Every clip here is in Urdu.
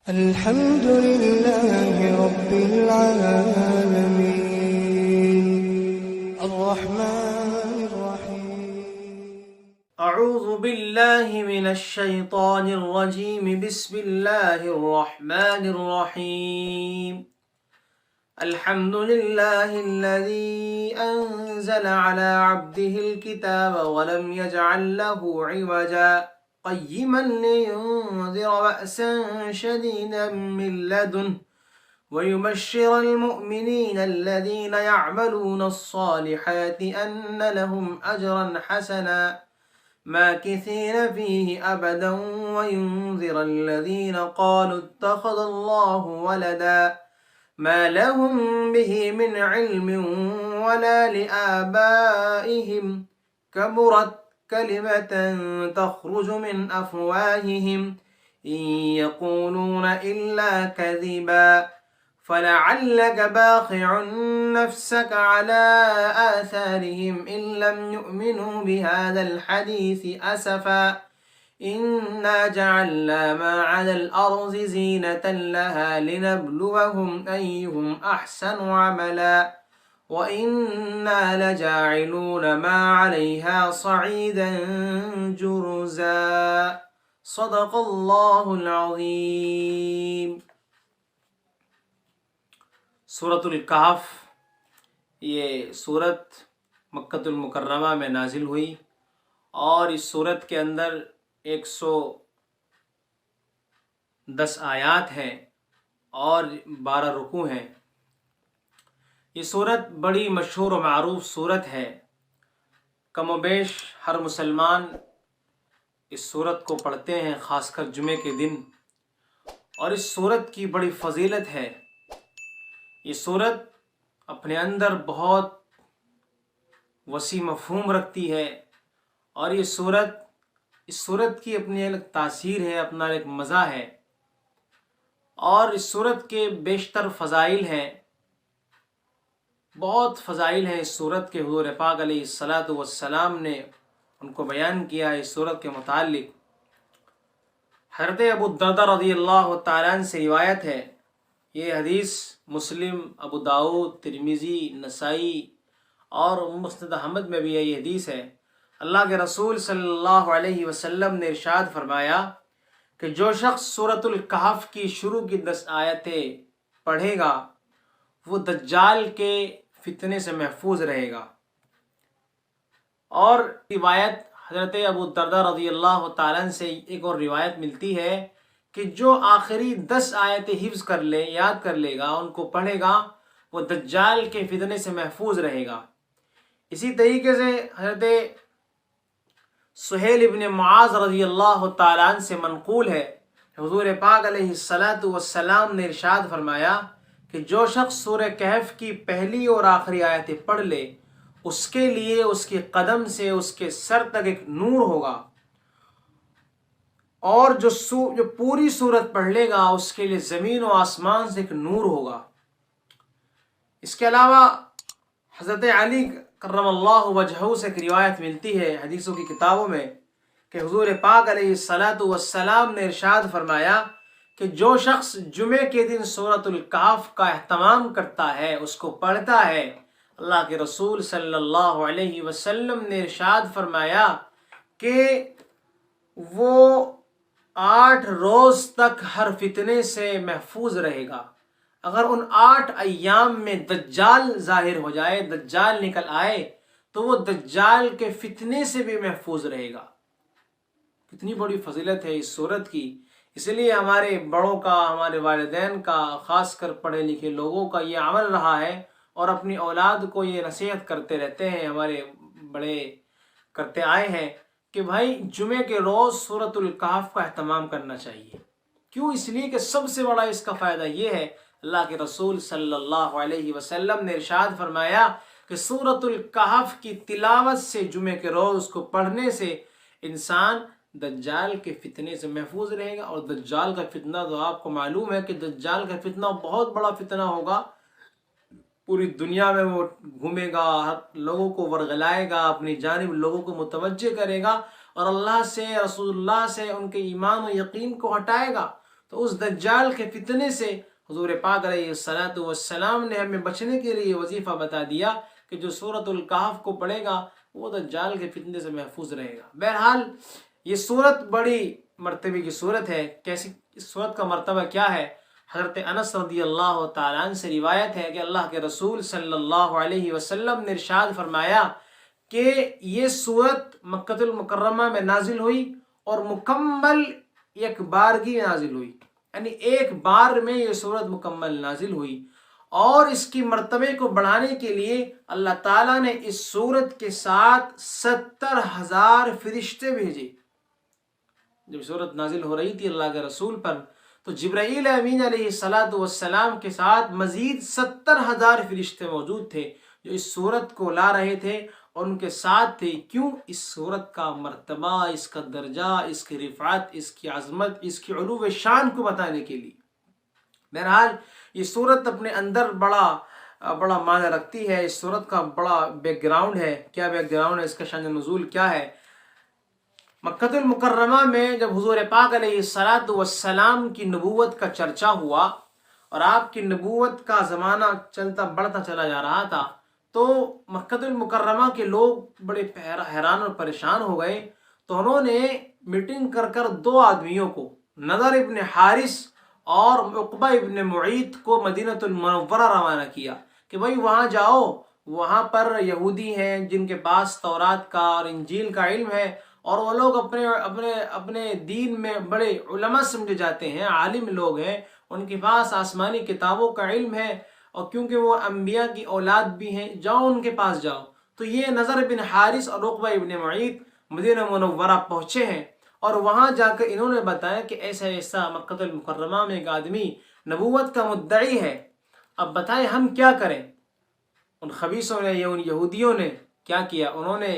الحمد لله رب العالمين الرحمن الرحيم اعوذ باللہ من الشیطان الرجیم بسم اللہ الرحمن الرحیم الحمد للہ الذی انزل على عبده الكتاب ولم يجعل له عوجا قیما لينذر بأسا شديدا من لدنه ويبشر المؤمنين الذين يعملون الصالحات أن لهم أجرا حسنا ماكثين فيه أبدا وينذر الذين قالوا اتخذ الله ولدا ما لهم به من علم ولا لآبائهم كبرت كلمة تخرج من أفواههم إن يقولون إلا كذبا فلعلك باخع نفسك على آثارهم إن لم يؤمنوا بهذا الحديث أسفا إنا جعلنا ما على الأرض زينة لها لنبلوهم أيهم أحسن عملا وَإِنَّا لَجَاعِلُونَ مَا عَلَيْهَا صَعِيدًا جُرُزًا صدق اللہ العظیم۔ سورۃ الکہف، یہ سورت مکۃ المکرمہ میں نازل ہوئی اور اس سورت کے اندر 110 آیات ہیں اور 12 رکوع ہیں۔ یہ سورت بڑی مشہور و معروف سورت ہے، کم و بیش ہر مسلمان اس سورت کو پڑھتے ہیں، خاص کر جمعے کے دن، اور اس سورت کی بڑی فضیلت ہے۔ یہ سورت اپنے اندر بہت وسیع مفہوم رکھتی ہے، اور اس سورت کی اپنی الگ تاثیر ہے، اپنا ایک مزہ ہے، اور اس سورت کے بیشتر فضائل ہیں، بہت فضائل ہیں اس سورت کے۔ حضور پاک علیہ السلام نے ان کو بیان کیا اس سورت کے متعلق۔ حضرت ابو الدرداء رضی اللہ تعالیٰ عنہ سے روایت ہے، یہ حدیث مسلم، ابو داؤد، ترمذی، نسائی اور مسند احمد میں بھی یہ حدیث ہے۔ اللہ کے رسول صلی اللہ علیہ وسلم نے ارشاد فرمایا کہ جو شخص سورۃ الکہف کی شروع کی 10 آیتیں پڑھے گا وہ دجال کے فتنے سے محفوظ رہے گا۔ اور روایت حضرت ابو الدرداء رضی اللہ تعالیٰ عنہ سے ایک اور روایت ملتی ہے کہ جو آخری 10 آیتیں حفظ کر لے، یاد کر لے گا، ان کو پڑھے گا، وہ دجال کے فتنے سے محفوظ رہے گا۔ اسی طریقے سے حضرت سہیل ابن معاذ رضی اللہ تعالیٰ عنہ سے منقول ہے، حضور پاک علیہ السلام نے ارشاد فرمایا کہ جو شخص سورہ کہف کی پہلی اور آخری آیتیں پڑھ لے، اس کے لیے اس کے قدم سے اس کے سر تک ایک نور ہوگا، اور جو پوری سورت پڑھ لے گا اس کے لیے زمین و آسمان سے ایک نور ہوگا۔ اس کے علاوہ حضرت علی کرم اللہ وجہہ سے ایک روایت ملتی ہے حدیثوں کی کتابوں میں کہ حضور پاک علیہ السلام نے ارشاد فرمایا کہ جو شخص جمعے کے دن سورۃ الکہف کا اہتمام کرتا ہے، اس کو پڑھتا ہے، اللہ کے رسول صلی اللہ علیہ وسلم نے ارشاد فرمایا کہ وہ 8 روز تک ہر فتنے سے محفوظ رہے گا۔ اگر ان 8 ایام میں دجال ظاہر ہو جائے، دجال نکل آئے، تو وہ دجال کے فتنے سے بھی محفوظ رہے گا۔ کتنی بڑی فضیلت ہے اس سورت کی۔ اس لیے ہمارے بڑوں کا، ہمارے والدین کا، خاص کر پڑھے لکھے لوگوں کا یہ عمل رہا ہے، اور اپنی اولاد کو یہ نصیحت کرتے رہتے ہیں، ہمارے بڑے کرتے آئے ہیں کہ بھائی جمعے کے روز سورۃ الکہف کا اہتمام کرنا چاہیے۔ کیوں؟ اس لیے کہ سب سے بڑا اس کا فائدہ یہ ہے، اللہ کے رسول صلی اللہ علیہ وسلم نے ارشاد فرمایا کہ سورۃ الکہف کی تلاوت سے جمعے کے روز اس کو پڑھنے سے انسان دجال کے فتنے سے محفوظ رہے گا۔ اور دجال کا فتنہ تو آپ کو معلوم ہے کہ دجال کا فتنہ بہت بڑا فتنہ ہوگا، پوری دنیا میں وہ گھومے گا، لوگوں کو ورغلائے گا، اپنی جانب لوگوں کو متوجہ کرے گا، اور اللہ سے، رسول اللہ سے ان کے ایمان و یقین کو ہٹائے گا۔ تو اس دجال کے فتنے سے حضور پاک علیہ الصلوۃ والسلام نے ہمیں بچنے کے لیے وظیفہ بتا دیا کہ جو سورۃ الکہف کو پڑھے گا وہ دجال کے فتنے سے محفوظ رہے گا۔ بہرحال یہ سورت بڑی مرتبے کی سورت ہے۔ کیسی اس سورت کا مرتبہ کیا ہے؟ حضرت انس رضی اللہ تعالیٰ عنہ سے روایت ہے کہ اللہ کے رسول صلی اللہ علیہ وسلم نے ارشاد فرمایا کہ یہ سورت مکۃ المکرمہ میں نازل ہوئی اور مکمل ایک بارگی نازل ہوئی، یعنی ایک بار میں یہ سورت مکمل نازل ہوئی، اور اس کی مرتبے کو بڑھانے کے لیے اللہ تعالیٰ نے اس سورت کے ساتھ 70,000 فرشتے بھیجے۔ جب سورت نازل ہو رہی تھی اللہ کے رسول پر تو جبرائیل امین علیہ الصلوۃ والسلام کے ساتھ مزید 70,000 فرشتے موجود تھے جو اس سورت کو لا رہے تھے اور ان کے ساتھ تھے۔ کیوں؟ اس سورت کا مرتبہ، اس کا درجہ، اس کی رفعت، اس کی عظمت، اس کی علو شان کو بتانے کے لیے۔ بہرحال یہ سورت اپنے اندر بڑا معنی رکھتی ہے۔ اس سورت کا بڑا بیک گراؤنڈ ہے۔ کیا بیک گراؤنڈ ہے؟ اس کا شان نزول کیا ہے؟ مکۃ المکرمہ میں جب حضور پاک علیہ الصلوۃ والسلام کی نبوت کا چرچا ہوا اور آپ کی نبوت کا زمانہ بڑھتا چلا جا رہا تھا تو مکۃ المکرمہ کے لوگ بڑے حیران اور پریشان ہو گئے، تو انہوں نے میٹنگ کر 2 آدمیوں کو، نضر ابن حارث اور عقبہ ابن معیط کو مدینۃ المنورہ روانہ کیا کہ بھائی وہاں جاؤ، وہاں پر یہودی ہیں جن کے پاس تورات کا اور انجیل کا علم ہے، اور وہ لوگ اپنے دین میں بڑے علماء سمجھے جاتے ہیں، عالم لوگ ہیں، ان کے پاس آسمانی کتابوں کا علم ہے، اور کیونکہ وہ انبیاء کی اولاد بھی ہیں، جاؤ ان کے پاس جاؤ۔ تو یہ نضر بن حارث اور عقبہ ابن معیط مدینہ منورہ پہنچے ہیں، اور وہاں جا کر انہوں نے بتایا کہ ایسا ایسا مکۃ المکرمہ میں ایک آدمی نبوت کا مدعی ہے، اب بتائیں ہم کیا کریں؟ ان خبیثوں نے یا ان یہودیوں نے کیا کیا؟ انہوں نے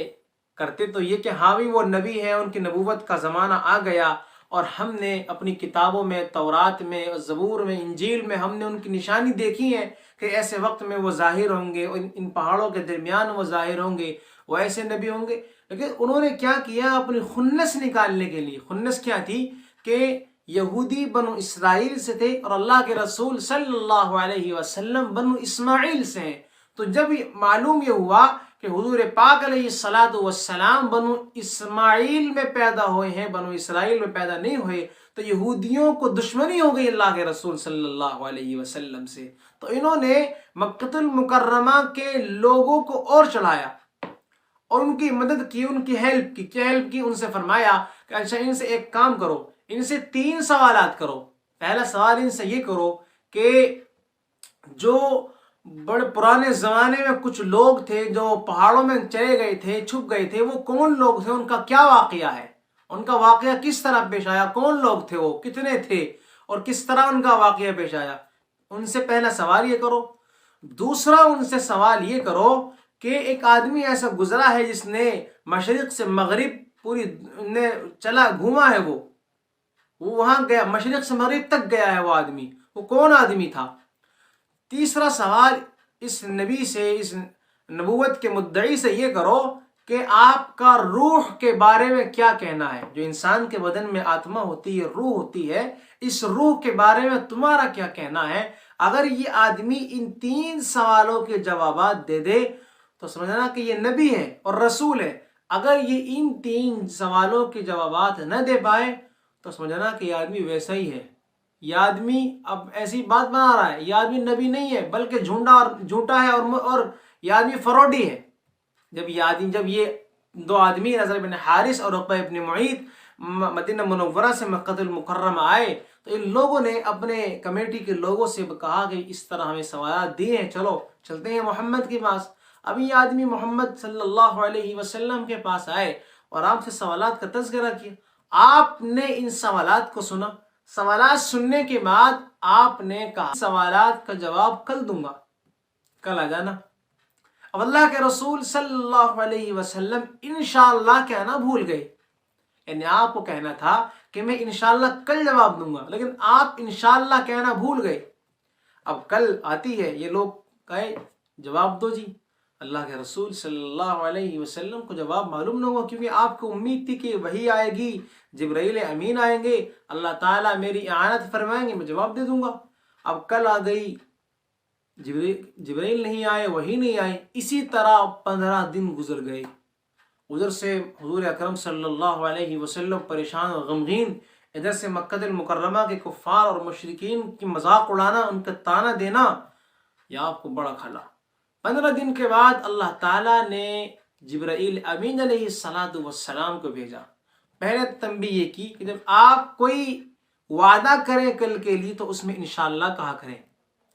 کرتے تو یہ کہ ہاں بھی وہ نبی ہے، ان کی نبوت کا زمانہ آ گیا، اور ہم نے اپنی کتابوں میں، تورات میں، زبور میں، انجیل میں ہم نے ان کی نشانی دیکھی ہے کہ ایسے وقت میں وہ ظاہر ہوں گے، ان پہاڑوں کے درمیان وہ ظاہر ہوں گے، وہ ایسے نبی ہوں گے۔ لیکن انہوں نے کیا کیا؟ اپنی خنس نکالنے کے لیے، خنس کیا تھی کہ یہودی بنو اسرائیل سے تھے اور اللہ کے رسول صلی اللہ علیہ وسلم بنو اسماعیل سے ہیں۔ تو جب معلوم یہ ہوا کہ حضور پاک علیہ الصلوۃ والسلام بنو اسماعیل میں پیدا ہوئے ہیں، بنو اسرائیل میں پیدا نہیں ہوئے، تو یہودیوں کو دشمنی ہو گئی اللہ کے رسول صلی اللہ علیہ وسلم سے۔ تو انہوں نے مکۃ المکرمہ کے لوگوں کو اور چڑھایا اور ان کی مدد کی، ان کی ہیلپ کی۔ کیا ہیلپ کی؟ ان سے فرمایا کہ اچھا ان سے ایک کام کرو، ان سے 3 سوالات کرو۔ پہلا سوال ان سے یہ کرو کہ جو بڑے پرانے زمانے میں کچھ لوگ تھے جو پہاڑوں میں چلے گئے تھے، چھپ گئے تھے، وہ کون لوگ تھے؟ ان کا کیا واقعہ ہے؟ ان کا واقعہ کس طرح پیش آیا؟ کون لوگ تھے وہ؟ کتنے تھے؟ اور کس طرح ان کا واقعہ پیش آیا؟ ان سے پہلا سوال یہ کرو۔ دوسرا ان سے سوال یہ کرو کہ ایک آدمی ایسا گزرا ہے جس نے مشرق سے مغرب پوری نے چلا گھوما ہے، وہ وہاں گیا، مشرق سے مغرب تک گیا ہے، وہ آدمی وہ کون آدمی تھا؟ تیسرا سوال اس نبی سے، اس نبوت کے مدعی سے یہ کرو کہ آپ کا روح کے بارے میں کیا کہنا ہے؟ جو انسان کے بدن میں آتما ہوتی ہے، روح ہوتی ہے، اس روح کے بارے میں تمہارا کیا کہنا ہے؟ اگر یہ آدمی ان 3 سوالوں کے جوابات دے دے تو سمجھنا کہ یہ نبی ہے اور رسول ہے۔ اگر یہ ان 3 سوالوں کے جوابات نہ دے پائے تو سمجھنا کہ یہ آدمی ویسا ہی ہے، یہ آدمی اب ایسی بات بنا رہا ہے، یہ آدمی نبی نہیں ہے بلکہ جھوٹا ہے، اور یہ آدمی فراڈی ہے۔ جب یہ 2 آدمی نضر بن حارث اور عقبہ ابن معیط مدینہ منورہ سے مکۃ المکرمہ آئے تو ان لوگوں نے اپنے کمیٹی کے لوگوں سے کہا کہ اس طرح ہمیں سوالات دیے ہیں، چلو چلتے ہیں محمد کے پاس۔ اب یہ آدمی محمد صلی اللہ علیہ وسلم کے پاس آئے اور آپ سے سوالات کا تذکرہ کیا۔ آپ نے ان سوالات کو سنا، سوالات سننے کے بعد آپ نے کہا سوالات کا جواب کل دوں گا، کل آ جانا۔ اب اللہ کے رسول صلی اللہ علیہ وسلم انشاءاللہ کہنا بھول گئے، یعنی آپ کو کہنا تھا کہ میں انشاءاللہ کل جواب دوں گا، لیکن آپ انشاءاللہ کہنا بھول گئے۔ اب کل آتی ہے، یہ لوگ کہے جواب دو جی۔ اللہ کے رسول صلی اللہ علیہ وسلم کو جواب معلوم نہ ہوا، کیونکہ آپ کو امید تھی کہ وحی آئے گی، جبرائیل امین آئیں گے، اللہ تعالیٰ میری اعانت فرمائیں گے، میں جواب دے دوں گا۔ اب کل آ گئی، جبرائیل نہیں آئے، وحی نہیں آئے، اسی طرح 15 دن گزر گئے۔ ادھر سے حضور اکرم صلی اللہ علیہ وسلم پریشان اور غمگین، ادھر سے مکہ المکرمہ کے کفار اور مشرکین کی مذاق اڑانا، ان کا طعنہ دینا، یہ آپ کو بڑا کھلا۔ 15 دن کے بعد اللہ تعالیٰ نے جبرائیل امین علیہ السلام کو بھیجا۔ پہلے تنبیہ یہ کی کہ جب آپ کوئی وعدہ کریں کل کے لیے تو اس میں انشاءاللہ کہا کریں،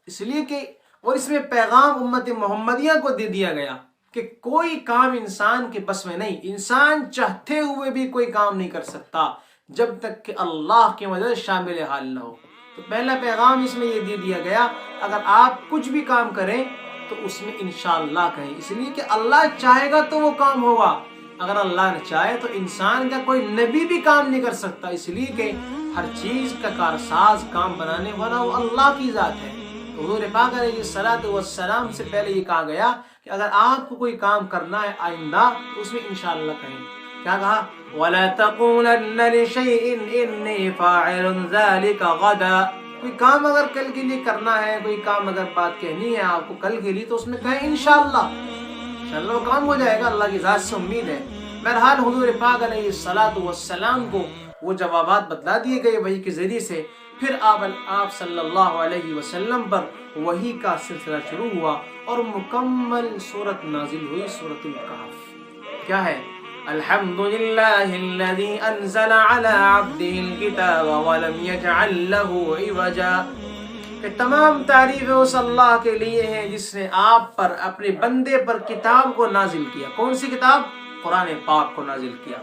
اس لیے کہ اور اس میں پیغام امت محمدیہ کو دے دیا گیا کہ کوئی کام انسان کے بس میں نہیں، انسان چاہتے ہوئے بھی کوئی کام نہیں کر سکتا جب تک کہ اللہ کی مدد شامل حال نہ ہو۔ تو پہلا پیغام اس میں یہ دے دیا گیا، اگر آپ کچھ بھی کام کریں تو اس میں انشاءاللہ کہیں، اس لیے کہ اللہ چاہے گا تو وہ کام ہوگا، اگر اللہ نہ چاہے تو انسان کا کوئی نبی بھی کام نہیں کر سکتا، اس لیے کہ ہر چیز کا کارساز، کام بنانے والا وہ اللہ کی ذات ہے۔ حضور پاک علیہ الصلوۃ والسلام سے پہلے یہ کہا گیا کہ اگر آپ کو کوئی کام کرنا ہے آئندہ تو اس میں انشاءاللہ کہیں۔ کیا کہا؟ وَلَا تَقُولَنَّ لِشَيْءٍ إِنِّي فَاعِلٌ ذَلِكَ غَدًا، کوئی کام اگر کل کے لیے کرنا ہے، کوئی کام اگر بات کہنی ہے آپ کو کل کے لیے تو اس میں کہیں انشاءاللہ، انشاءاللہ وہ کام ہو جائے گا، اللہ کی ذات سے امید ہے۔ بہرحال حضور پاک علیہ الصلوۃ والسلام کو وہ جوابات بتلا دیے گئے وحی کے ذریعے سے۔ پھر آپ صلی اللہ علیہ وسلم پر وحی کا سلسلہ شروع ہوا اور مکمل سورت نازل ہوئی، سورۃ الکہف۔ کیا ہے؟ الحمدللہ الذی انزل علی عبدہ الکتاب ولم یجعل لہ عوجا، کہ تمام تعریفیں اس اللہ کے لیے ہیں جس نے آپ پر، اپنے بندے پر کتاب کو نازل کیا۔ کون سی کتاب؟ قرآن پاک کو نازل کیا۔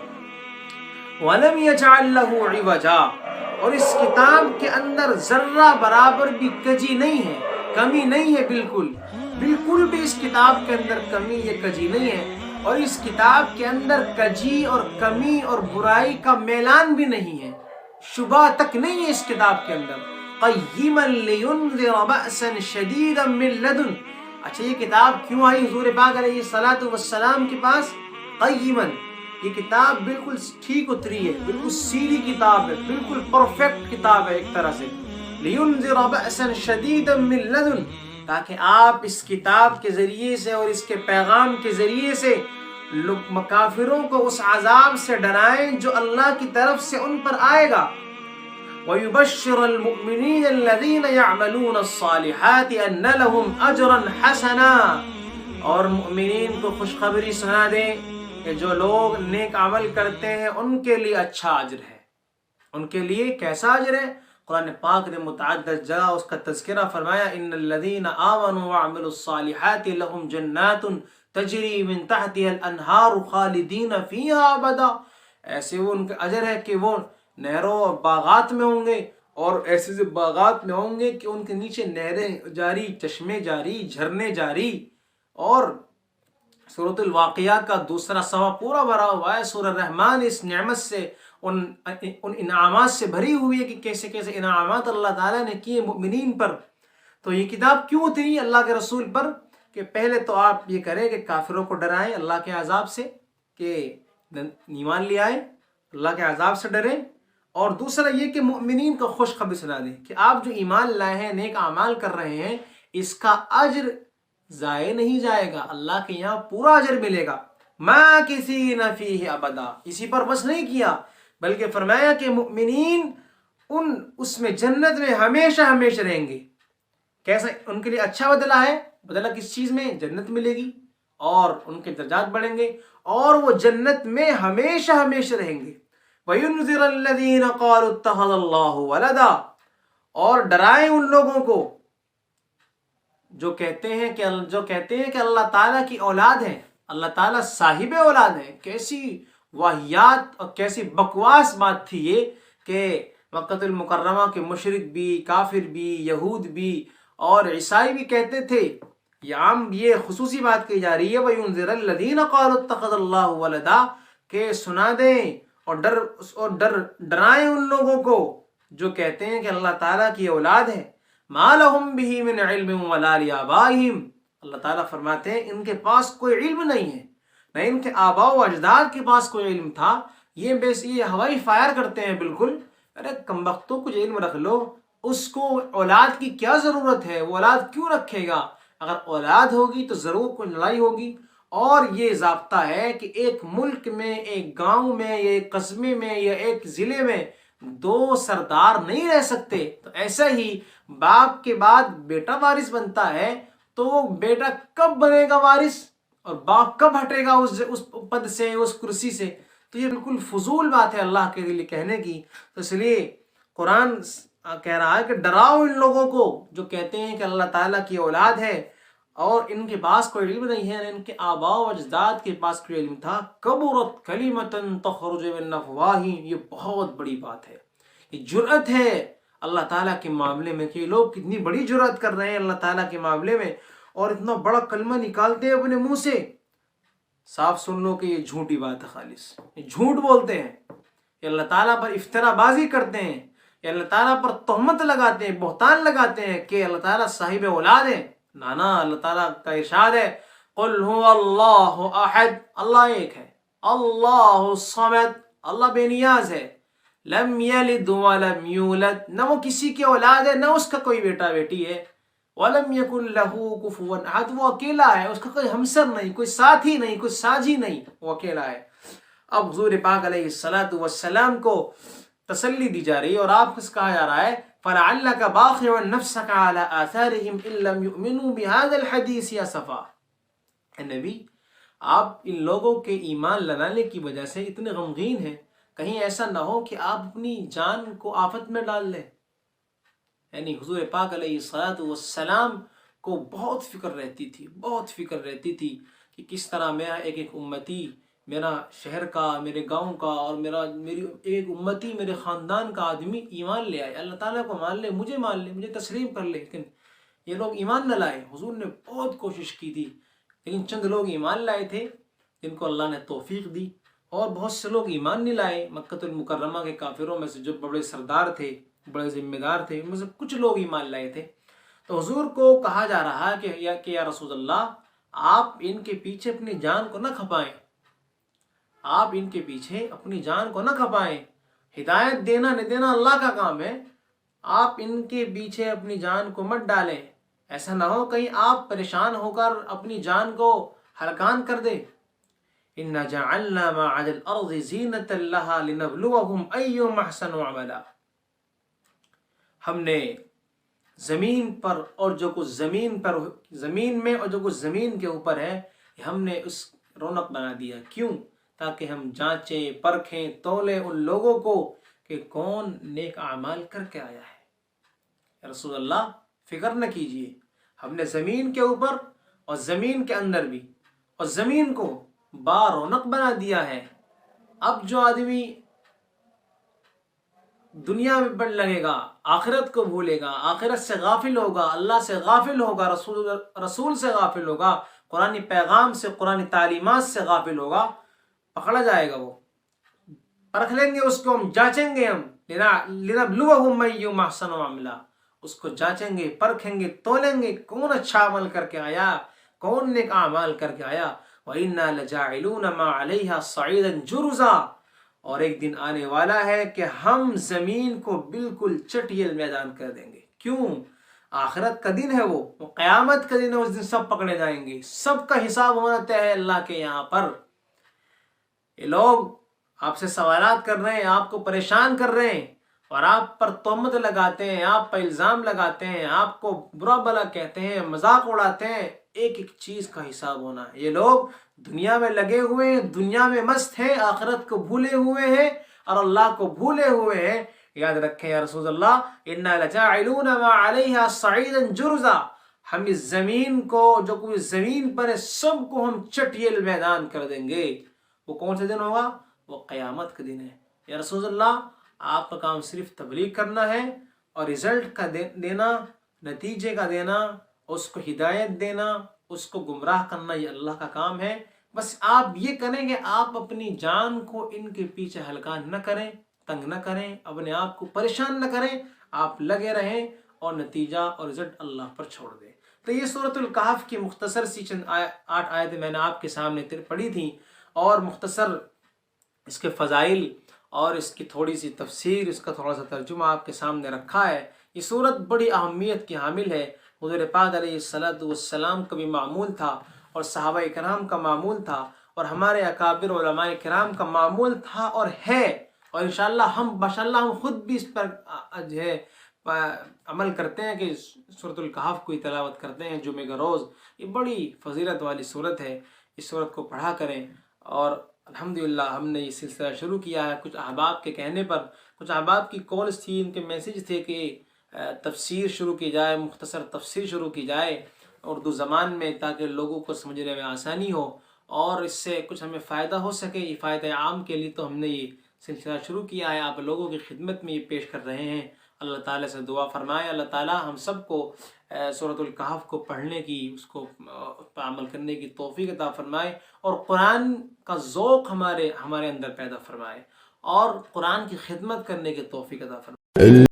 وَلَمْ يَجْعَلْ لَهُ عِوَجًا، اور اس کتاب کے اندر ذرہ برابر بھی کجی نہیں ہے، کمی نہیں ہے، بالکل بھی اس کتاب کے اندر کمی یا کجی نہیں ہے، اور اس کتاب کے اندر کجی اور کمی اور برائی کا میلان بھی نہیں ہے، شبہ تک نہیں ہے اس کتاب کے اندر۔ قَيِّمًا لِيُنذِرَ بَأْسًا شَدِيدًا مِّن لَدُنْ، اچھا یہ کتاب کیوں آئی حضور پاک علیہ الصلوۃ والسلام کے پاس؟ قیمن، یہ کتاب بالکل ٹھیک اتری ہے، بالکل سیدھی کتاب ہے، بالکل پرفیکٹ کتاب ہے ایک طرح سے۔ لِيُنذِرَ بَأْسًا شَدِيدًا مِّن لَدُنْ، تاکہ آپ اس کتاب کے ذریعے سے اور اس کے پیغام کے ذریعے سے کافروں کو اس عذاب سے ڈرائیں جو اللہ کی طرف سے ان پر آئے گا۔ وَيُبَشِّرَ الْمُؤْمِنِينَ الَّذِينَ يَعْمَلُونَ الصَّالِحَاتِ أَنَّ لَهُمْ أَجْرًا حَسَنًا، اور مؤمنین کو خوشخبری سنا دیں کہ جو لوگ نیک عمل کرتے ہیں ان کے لیے اچھا اجر ہے۔ ان کے لیے کیسا اجر ہے؟ قرآن پاک نے متعدد جگہ اس کا تذکرہ فرمایا، ان الذین آمنوا وعملوا الصالحات لهم جنات تجری من تحتها الانہار خالدین فیہا ابدا، ایسے وہ ان کا اجر ہے کہ وہ نہروں اور باغات میں ہوں گے، اور ایسے باغات میں ہوں گے کہ ان کے نیچے نہریں جاری، چشمے جاری، جھرنے جاری۔ اور سورۃ الواقعہ کا دوسرا صفحہ پورا بھرا ہوا ہے، سورہ الرحمن اس نعمت سے، ان انعامات سے بھری ہوئی ہے کہ کیسے کیسے انعامات اللہ تعالیٰ نے کیے مؤمنین پر۔ تو یہ کتاب کیوں اتری اللہ کے رسول پر؟ کہ پہلے تو آپ یہ کریں کہ کافروں کو ڈرائیں اللہ کے عذاب سے، کہ ایمان لے آئیں، اللہ کے عذاب سے ڈریں، اور دوسرا یہ کہ مؤمنین کو خوشخبری سنا دیں کہ آپ جو ایمان لائے ہیں، نیک اعمال کر رہے ہیں، اس کا اجر ضائع نہیں جائے گا، اللہ کے یہاں پورا اجر ملے گا۔ ماکثین فیہ ابدا، اسی پر بس نہیں کیا بلکہ فرمایا کہ مؤمنین اس میں جنت میں ہمیشہ ہمیشہ رہیں گے۔ کیسا ان کے لیے اچھا بدلہ ہے؟ بدلہ کس چیز میں؟ جنت ملے گی، اور ان کے درجات بڑھیں گے، اور وہ جنت میں ہمیشہ ہمیشہ رہیں گے۔ وَيُنذِرَ الَّذِينَ قَالُوا اتَّخَذَ اللَّهُ وَلَدًا، اور ڈرائیں ان لوگوں کو جو کہتے ہیں کہ اللہ تعالیٰ کی اولاد ہے، اللہ تعالیٰ صاحب اولاد ہے۔ کیسی واہیات اور کیسی بکواس بات تھی یہ کہ مکہ المکرمہ کے مشرک بھی، کافر بھی، یہود بھی اور عیسائی بھی کہتے تھے۔ یہ خصوصی بات کہی جا رہی ہے، وَيُنذِرَ الَّذِينَ قَالُوا اتَّخَذَ اللَّهُ وَلَدًا، کہ سنا دیں اور ڈرائیں ان لوگوں کو جو کہتے ہیں کہ اللہ تعالیٰ کی اولاد ہے۔ مَا لَهُم بِهِ مِنْ عِلْمٍ وَلَا لِآبَائِهِمْ، اللہ تعالیٰ فرماتے ہیں ان کے پاس کوئی علم نہیں ہے، نہ ان کے آباء و اجداد کے پاس کوئی علم تھا، یہ ہوائی فائر کرتے ہیں بالکل. ارے کم وقتوں کچھ علم رکھ لو، اس کو اولاد کی کیا ضرورت ہے؟ وہ اولاد کیوں رکھے گا؟ اگر اولاد ہوگی تو ضرور کوئی لڑائی ہوگی. اور یہ ضابطہ ہے کہ ایک ملک میں، ایک گاؤں میں، یا ایک قصبے میں، یا ایک ضلع میں 2 سردار نہیں رہ سکتے. تو ایسا ہی باپ کے بعد بیٹا وارث بنتا ہے، تو وہ بیٹا کب بنے گا وارث اور باپ کب ہٹے گا اس پد سے، اس کرسی سے؟ تو یہ بالکل فضول بات ہے اللہ کے لیے کہنے کی. تو اس لیے قرآن کہہ رہا ہے کہ ڈراؤ ان لوگوں کو جو کہتے ہیں کہ اللہ تعالیٰ کی اولاد ہے اور ان کے پاس کوئی علم نہیں ہے، ان کے آباء و اجداد کے پاس کوئی علم تھا. کبرت کلمۃ تخرج من افواہہم، یہ بہت بڑی بات ہے، یہ جرأت ہے اللہ تعالیٰ کے معاملے میں کہ یہ لوگ کتنی بڑی جرأت کر رہے ہیں اللہ تعالیٰ کے معاملے میں، اور اتنا بڑا کلمہ نکالتے ہیں اپنے منہ سے. صاف سن لو کہ یہ جھوٹی بات ہے، خالص یہ جھوٹ بولتے ہیں، یہ اللہ تعالیٰ پر افترا بازی کرتے ہیں، یہ اللہ تعالیٰ پر تہمت لگاتے ہیں، بہتان لگاتے ہیں کہ اللہ تعالیٰ صاحب اولاد ہے. نانا، اللہ تعالیٰ کا ارشاد ہے قل هو اللہ احد، اللہ ایک ہے، اللہ الصمد، اللہ بے نیاز ہے، لم یلد ولم یولد، نہ وہ کسی کی اولاد ہے نہ اس کا کوئی بیٹا بیٹی ہے، ولم یکن لہ کفوا احد، وہ اکیلا ہے، اس کا کوئی ہمسر نہیں، کوئی ساتھی نہیں، کوئی ساجی نہیں، وہ اکیلا ہے. اب حضور پاک علیہ الصلوۃ والسلام کو تسلی دی جا رہی ہے اور آپ کو کہا جا رہا ہے فَلَعَلَّكَ بَاخِعٌ نَفْسَكَ عَلَىٰ آثَارِهِمْ إِن لَّمْ يُؤْمِنُوا بِهَٰذَا الْحَدِيثِ أَسَفًا. اے نبی، آپ ان لوگوں کے ایمان لانے کی وجہ سے اتنے غمگین ہیں، کہیں ایسا نہ ہو کہ آپ اپنی جان کو آفت میں ڈال لیں. یعنی حضور پاک علیہ الصلوۃ والسلام کو بہت فکر رہتی تھی، بہت فکر رہتی تھی کہ کس طرح میرا ایک ایک امتی، میرا شہر کا، میرے گاؤں کا، اور میری ایک امتی، میرے خاندان کا آدمی ایمان لے آئے، اللہ تعالیٰ کو مان لے، مجھے مان لے، مجھے تسلیم کر لے. لیکن یہ لوگ ایمان نہ لائے. حضور نے بہت کوشش کی تھی، لیکن چند لوگ ایمان لائے تھے جن کو اللہ نے توفیق دی، اور بہت سے لوگ ایمان نہیں لائے. مکہ المکرمہ کے کافروں میں سے جو بڑے سردار تھے، بڑے ذمہ دار تھے، ان میں سے کچھ لوگ ایمان لائے تھے. تو حضور کو کہا جا رہا ہے کہ یا رسول اللہ، آپ ان کے پیچھے اپنی جان کو نہ کھپائیں، آپ ان کے پیچھے اپنی جان کو نہ کھپائیں. ہدایت دینا نہ دینا اللہ کا کام ہے، آپ ان کے پیچھے اپنی جان کو مت ڈالیں. ایسا نہ ہو کہیں آپ پریشان ہو کر اپنی جان کو ہلکان کر دیں. اِنَّا جَعَلْنَا مَا عَلَى الْأَرْضِ زِينَةً لَهَا لِنَبْلُوَهُمْ أَيُّهُمْ أَحْسَنُ عَمَلًا. ہم نے زمین پر اور جو کچھ زمین میں اور جو کچھ زمین کے اوپر ہے، ہم نے اس رونق بنا دیا. کیوں؟ تاکہ ہم جانچیں، پرکھیں، تولیں ان لوگوں کو کہ کون نیک اعمال کر کے آیا ہے. رسول اللہ فکر نہ کیجئے، ہم نے زمین کے اوپر اور زمین کے اندر بھی اور زمین کو با رونق بنا دیا ہے. اب جو آدمی دنیا میں بڑھ لگے گا، آخرت کو بھولے گا، آخرت سے غافل ہوگا، اللہ سے غافل ہوگا، رسول سے غافل ہوگا، قرآن پیغام سے، قرآن تعلیمات سے غافل ہوگا، پکڑا جائے گا. وہ پرکھ لیں گے اس کو، ہم جانچیں گے، ہم لِنَبْلُوَهُمْ أَيُّهُمْ أَحْسَنُ عَمَلًا، اس کو جانچیں گے، پرکھیں گے، تولیں گے کون اچھا عمل کر کے آیا، کون نیک اعمال کر کے آیا. وَإِنَّا لَجَاعِلُونَ مَا عَلَيْهَا صَعِيدًا جُرُزًا، اور ایک دن آنے والا ہے کہ ہم زمین کو بالکل چٹیل میدان کر دیں گے. کیوں؟ آخرت کا دن ہے، وہ قیامت کا دن ہے، اس دن سب پکڑے جائیں گے، سب کا حساب ہونا طے ہے اللہ کے یہاں پر. یہ لوگ آپ سے سوالات کر رہے ہیں، آپ کو پریشان کر رہے ہیں، اور آپ پر تہمت لگاتے ہیں، آپ پر الزام لگاتے ہیں، آپ کو برا بھلا کہتے ہیں، مذاق اڑاتے ہیں. ایک ایک چیز کا حساب ہونا ہے. یہ لوگ دنیا میں لگے ہوئے ہیں، دنیا میں مست ہیں، آخرت کو بھولے ہوئے ہیں اور اللہ کو بھولے ہوئے ہیں. یاد رکھیں یا رسول اللہ، اِنَّا لَجَاعِلُونَ مَا عَلَيْهَا صَعِيدًا جُرُزًا، ہم اس زمین کو، جو کوئی زمین پر ہے، سب کو ہم چٹیل میدان کر دیں گے. وہ کون سا دن ہوگا؟ وہ قیامت کا دن ہے. یا رسول اللہ، آپ کا کام صرف تبلیغ کرنا ہے اور رزلٹ کا دینا، نتیجے کا دینا، اس کو ہدایت دینا، اس کو گمراہ کرنا، یہ اللہ کا کام ہے. بس آپ یہ کریں کہ آپ اپنی جان کو ان کے پیچھے ہلکان نہ کریں، تنگ نہ کریں، اپنے آپ کو پریشان نہ کریں، آپ لگے رہیں اور نتیجہ اور رزلٹ اللہ پر چھوڑ دیں. تو یہ سورۃ الکہف کی مختصر سی چند 8 آیتیں میں نے آپ کے سامنے پڑھی تھیں، اور مختصر اس کے فضائل اور اس کی تھوڑی سی تفسیر، اس کا تھوڑا سا ترجمہ آپ کے سامنے رکھا ہے۔ یہ سورت بڑی اہمیت کی حامل ہے، حضور پاک علیہ السلام کا بھی معمول تھا، اور صحابہ کرام کا معمول تھا، اور ہمارے اکابر علماء کرام کا معمول تھا اور ہے، اور انشاءاللہ ہم خود بھی اس پر جو ہے عمل کرتے ہیں کہ سورۃ الکہف کو تلاوت کرتے ہیں جمعے کا روز۔ یہ بڑی فضیلت والی سورت ہے، اس سورت کو پڑھا کریں۔ اور الحمدللہ ہم نے یہ سلسلہ شروع کیا ہے کچھ احباب کے کہنے پر، کچھ احباب کی کالز تھی، ان کے میسیج تھے کہ تفسیر شروع کی جائے، مختصر تفسیر شروع کی جائے اردو زبان میں، تاکہ لوگوں کو سمجھنے میں آسانی ہو اور اس سے کچھ ہمیں فائدہ ہو سکے، یہ فائدہ عام کے لیے تو ہم نے یہ سلسلہ شروع کیا ہے، آپ لوگوں کی خدمت میں یہ پیش کر رہے ہیں۔ اللہ تعالیٰ سے دعا فرمائے اللہ تعالیٰ ہم سب کو سورۃ الکہف کو پڑھنے کی، اس کو پر عمل کرنے کی توفیق عطا فرمائے، اور قرآن کا ذوق ہمارے اندر پیدا فرمائے، اور قرآن کی خدمت کرنے کی توفیق عطا فرمائے۔